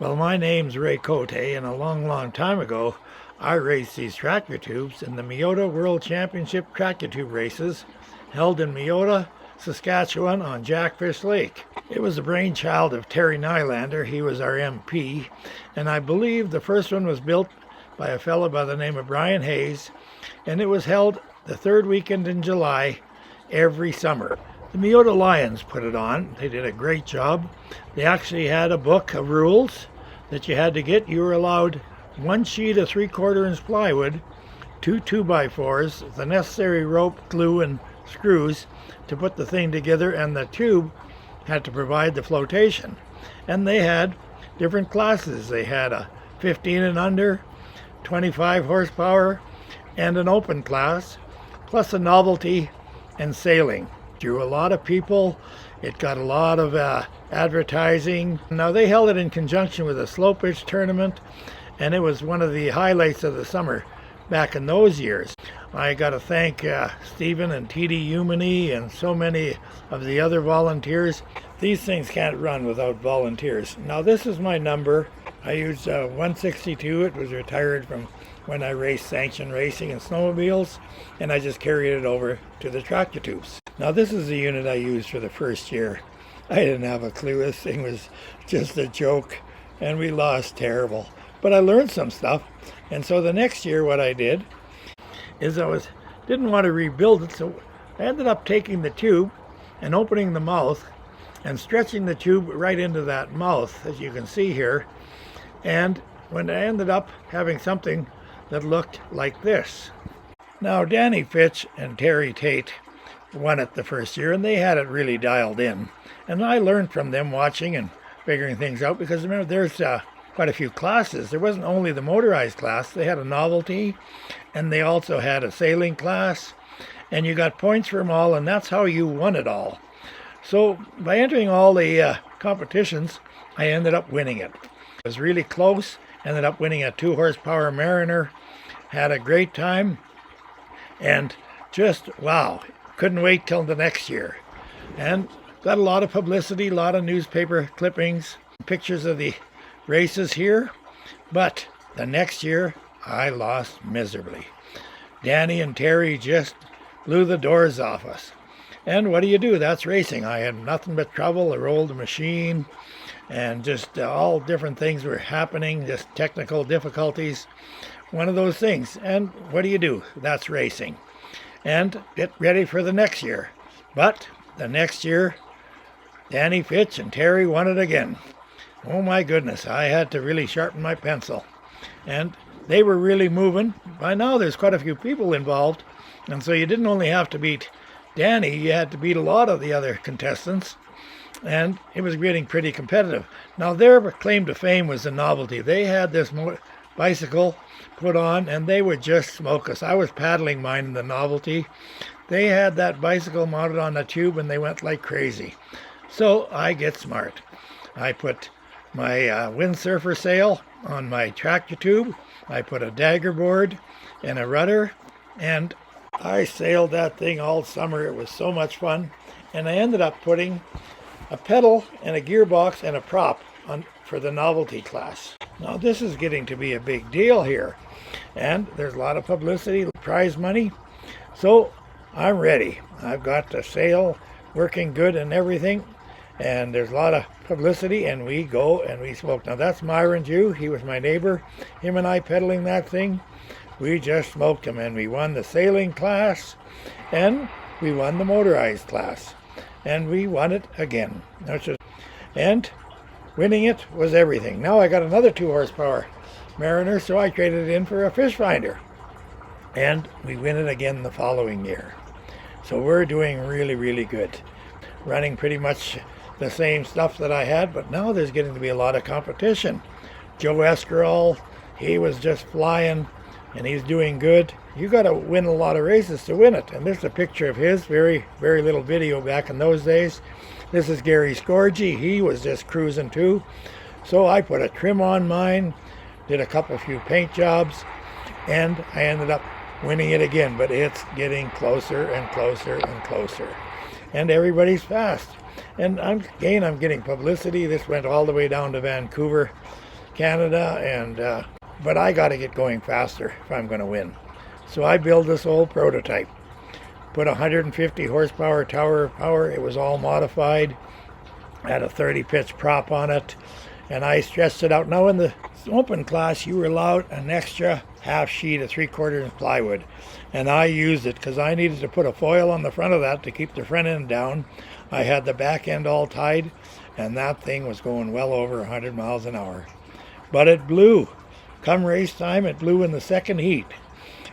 Well, my name's Ray Cote, and a long time ago, I raced these tractor tubes in the Meota World Championship tractor tube races held in Meota, Saskatchewan on Jackfish Lake. It was the brainchild of Terry Nylander. He was our MP, and I believe the first one was built by a fellow by the name of Brian Hayes, and it was held the third weekend in July every summer. The Meota Lions put it on. They did a great job. They actually had a book of rules that you had to get. You were allowed one sheet of 3/4 inch plywood, two 2x4s, the necessary rope, glue, and screws to put the thing together, and the tube had to provide the flotation. And they had different classes. They had a 15 and under, 25 horsepower, and an open class, plus a novelty and sailing. Drew a lot of people. It got a lot of advertising. Now, they held it in conjunction with a slow pitch tournament, and it was one of the highlights of the summer back in those years. I got to thank Stephen and T.D. Umany and so many of the other volunteers. These things can't run without volunteers. Now, this is my number. I used 162. It was retired from when I raced sanction racing and snowmobiles, and I just carried it over to the tractor tubes. Now, this is the unit I used for the first year. I didn't have a clue. This thing was just a joke, and we lost terrible. But I learned some stuff, and so the next year what I did is didn't want to rebuild it, so I ended up taking the tube and opening the mouth and stretching the tube right into that mouth, as you can see here. And when I ended up having something that looked like this. Now, Danny Fitch and Terry Tate won it the first year, and they had it really dialed in. And I learned from them watching and figuring things out, because remember, there's quite a few classes. There wasn't only the motorized class. They had a novelty, and they also had a sailing class, and you got points for them all, and that's how you won it all. So by entering all the competitions, I ended up winning it. It was really close. Ended up winning a 2 horsepower Mariner. Had a great time, and just wow, couldn't wait till the next year. And got a lot of publicity, a lot of newspaper clippings, pictures of the races here. But the next year, I lost miserably. Danny and Terry just blew the doors off us. And what do? That's racing. I had nothing but trouble. I rolled the machine, and just all different things were happening, just technical difficulties. One of those things. And what do? That's racing. And get ready for the next year. But the next year, Danny Fitch and Terry won it again. Oh my goodness, I had to really sharpen my pencil. And they were really moving. By now there's quite a few people involved, and so you didn't only have to beat Danny, you had to beat a lot of the other contestants, and it was getting pretty competitive. Now, their claim to fame was the novelty. They had this bicycle put on, and they would just smoke us. I was paddling mine in the novelty. They had that bicycle mounted on a tube, and they went like crazy. So I get smart. I put my windsurfer sail on my tractor tube. I put a dagger board and a rudder, and I sailed that thing all summer. It was so much fun. And I ended up putting a pedal and a gearbox and a prop on for the novelty class. Now, this is getting to be a big deal here, and there's a lot of publicity, prize money. So I'm ready. I've got the sail working good and everything, and there's a lot of publicity, and we go and we smoke. Now, that's Myron Jew. He was my neighbor. Him and I pedaling that thing. We just smoked him, and we won the sailing class, and we won the motorized class, and we won it again. And winning it was everything. Now I got another 2 horsepower Mariner, so I traded it in for a fish finder, and we win it again the following year. So we're doing really good. Running pretty much the same stuff that I had, but now there's getting to be a lot of competition. Joe Escarol, he was just flying, and he's doing good. You got to win a lot of races to win it. And this is a picture of his, very little video back in those days. This is Gary Scorgi. He was just cruising too. So I put a trim on mine, did a few paint jobs, and I ended up winning it again. But it's getting closer and closer and closer. And everybody's fast. And I'm getting publicity. This went all the way down to Vancouver. Canada, and but I got to get going faster if I'm going to win. So I built this old prototype. Put 150 horsepower tower power. It was all modified. Had a 30 pitch prop on it, and I stretched it out. Now in the open class, you were allowed an extra half sheet of 3/4 inch plywood, and I used it because I needed to put a foil on the front of that to keep the front end down. I had the back end all tied, and that thing was going well over 100 miles an hour. But it blew. Come race time, it blew in the second heat,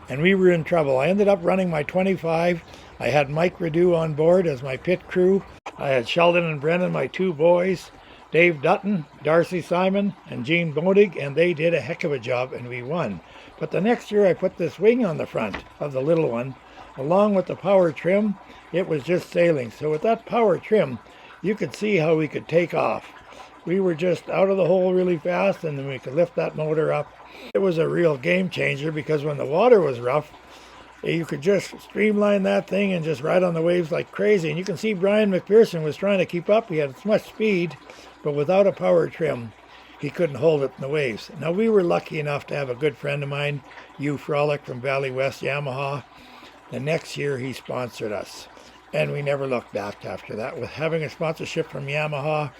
and we were in trouble. I ended up running my 25. I had Mike Redu on board as my pit crew. I had Sheldon and Brennan, my two boys, Dave Dutton, Darcy Simon, and Gene Bodig, and they did a heck of a job, and we won. But the next year I put this wing on the front of the little one, along with the power trim. It was just sailing. So with that power trim, you could see how we could take off. We were just out of the hole really fast, and then we could lift that motor up. It was a real game changer because when the water was rough, you could just streamline that thing and just ride on the waves like crazy. And you can see Brian McPherson was trying to keep up. He had so much speed, but without a power trim, he couldn't hold it in the waves. Now, we were lucky enough to have a good friend of mine, Hugh Frolic from Valley West Yamaha. The next year, he sponsored us, and we never looked back after that. With having a sponsorship from Yamaha,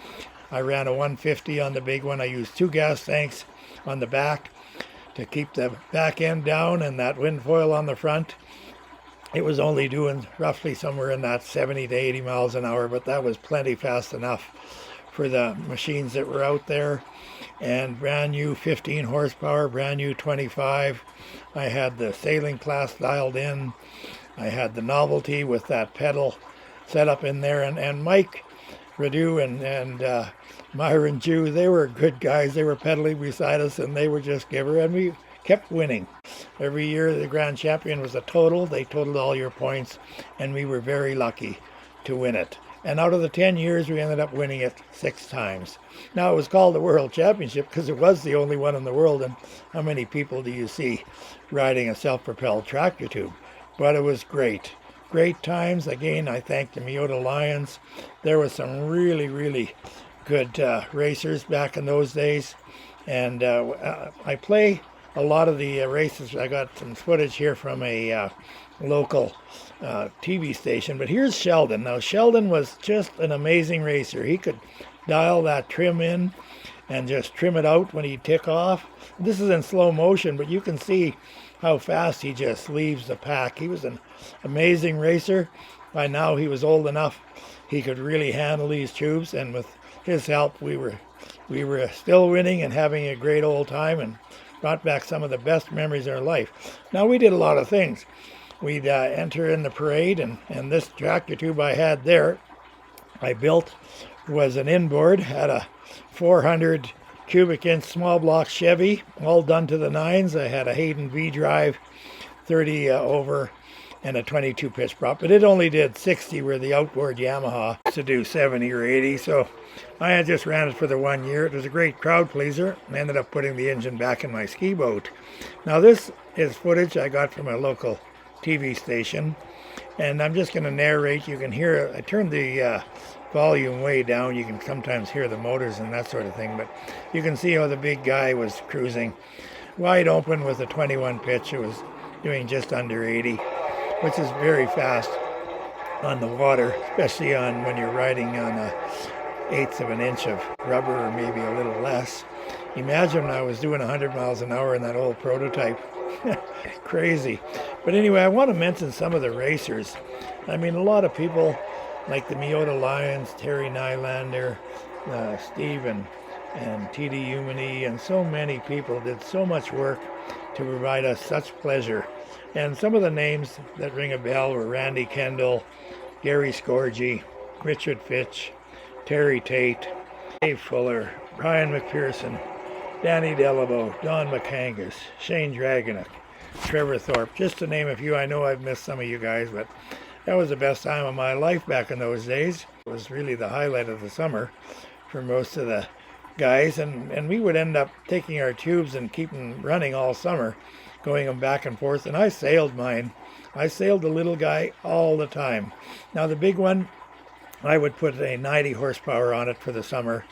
I ran a 150 on the big one. I used 2 gas tanks on the back to keep the back end down and that wind foil on the front. It was only doing roughly somewhere in that 70 to 80 miles an hour, but that was plenty fast enough for the machines that were out there. And brand new 15 horsepower, brand new 25. I had the sailing class dialed in. I had the novelty with that pedal set up in there. And Mike Redu and Myron Jew, they were good guys. They were pedaling beside us, and they were just giver, and we kept winning. Every year the grand champion was a total. They totaled all your points, and we were very lucky to win it. And out of the 10 years, we ended up winning it 6 times. Now, it was called the World Championship because it was the only one in the world, and how many people do you see riding a self-propelled tractor tube? But it was great. Great times. Again, I thank the Meota Lions. There was some really, really good racers back in those days. And I play a lot of the races. I got some footage here from a local TV station. But here's Sheldon. Now, Sheldon was just an amazing racer. He could dial that trim in and just trim it out when he'd tick off. This is in slow motion, but you can see how fast he just leaves the pack. He was an amazing racer. By now he was old enough he could really handle these tubes, and with his help we were still winning and having a great old time and brought back some of the best memories of our life. Now, we did a lot of things. We'd enter in the parade, and this tractor tube I had there, I built, was an inboard, had a 400 cubic inch small block Chevy, all done to the nines. I had a Hayden V drive, 30 over, and a 22 pitch prop, but it only did 60 where the outboard Yamaha used to do 70 or 80. So I had just ran it for the 1 year. It was a great crowd pleaser, and ended up putting the engine back in my ski boat. Now, this is footage I got from a local TV station, and I'm just going to narrate. You can hear, I turned the volume way down. You can sometimes hear the motors and that sort of thing, but you can see how the big guy was cruising wide open with a 21 pitch. It was doing just under 80, which is very fast on the water, especially on when you're riding on a 1/8 of an inch of rubber, or maybe a little less. Imagine I was doing 100 miles an hour in that old prototype. Crazy. But anyway, I want to mention some of the racers. I mean, a lot of people like the Meota Lions, Terry Nylander, Steve and T.D. Umini, and so many people did so much work to provide us such pleasure. And some of the names that ring a bell were Randy Kendall, Gary Scorgi, Richard Fitch, Terry Tate, Dave Fuller, Brian McPherson, Danny Delabo, Don McCangus, Shane Dragonik, Trevor Thorpe, just to name a few. I know I've missed some of you guys, but that was the best time of my life back in those days. It was really the highlight of the summer for most of the guys, and we would end up taking our tubes and keeping running all summer, going them back and forth. And I sailed mine. I sailed the little guy all the time. Now, the big one, I would put a 90 horsepower on it for the summer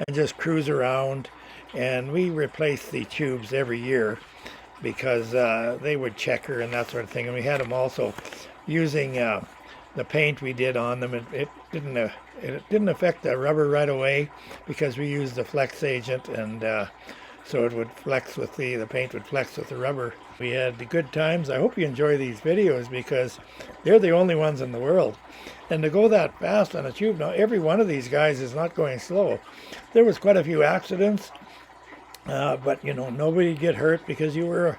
and just cruise around and we replaced the tubes every year because they would checker and that sort of thing. And we had them also using the paint we did on them. It didn't affect the rubber right away because we used the flex agent, and so it would flex with the paint would flex with the rubber. We had the good times. I hope you enjoy these videos because they're the only ones in the world. And to go that fast on a tube, now every one of these guys is not going slow. There was quite a few accidents, but you know, nobody get hurt because you were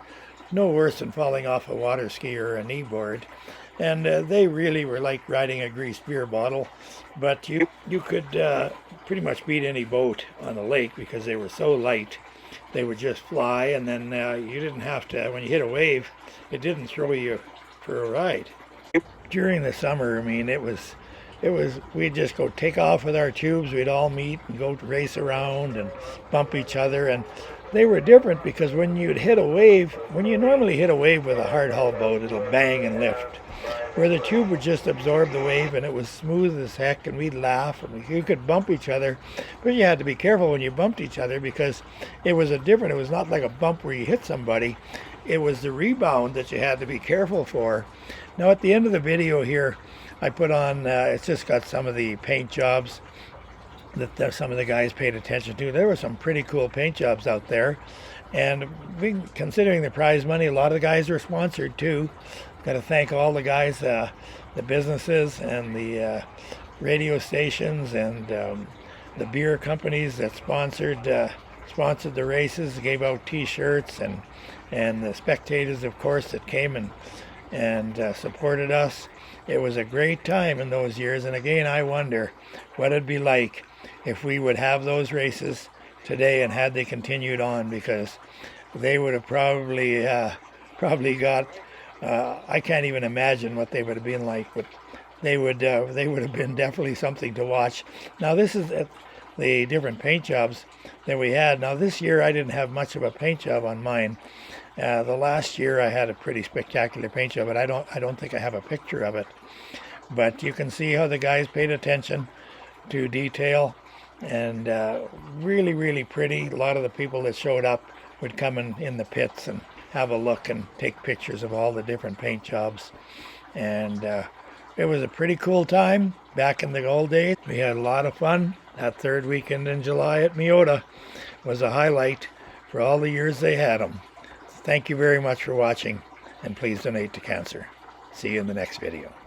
no worse than falling off a water ski or a knee board. And they really were like riding a greased beer bottle, but you could pretty much beat any boat on the lake because they were so light. They would just fly, and then you didn't have to, when you hit a wave, it didn't throw you for a ride. During the summer, I mean, we'd just go take off with our tubes. We'd all meet and go race around and bump each other. And they were different because when you'd hit a wave, when you normally hit a wave with a hard hull boat, it'll bang and lift. Where the tube would just absorb the wave, and it was smooth as heck, and we'd laugh, and you could bump each other. But you had to be careful when you bumped each other because it was it was not like a bump where you hit somebody. It was the rebound that you had to be careful for. Now at the end of the video here, I put on, it's just got some of the paint jobs that some of the guys paid attention to. There were some pretty cool paint jobs out there. And considering the prize money, a lot of the guys were sponsored too. Got to thank all the guys, the businesses and the radio stations and the beer companies that sponsored the races, gave out T-shirts, and the spectators, of course, that came and supported us. It was a great time in those years, and again, I wonder what it'd be like if we would have those races today and had they continued on, because they would have probably got. I can't even imagine what they would have been like, but they would have been definitely something to watch. Now this is the different paint jobs that we had. Now this year I didn't have much of a paint job on mine. The last year I had a pretty spectacular paint job, but I don't think I have a picture of it. But you can see how the guys paid attention to detail, and really, really pretty. A lot of the people that showed up would come in the pits and have a look and take pictures of all the different paint jobs. And it was a pretty cool time back in the old days. We had a lot of fun. That third weekend in July at Meota was a highlight for all the years they had them. Thank you very much for watching, and please donate to cancer. See you in the next video.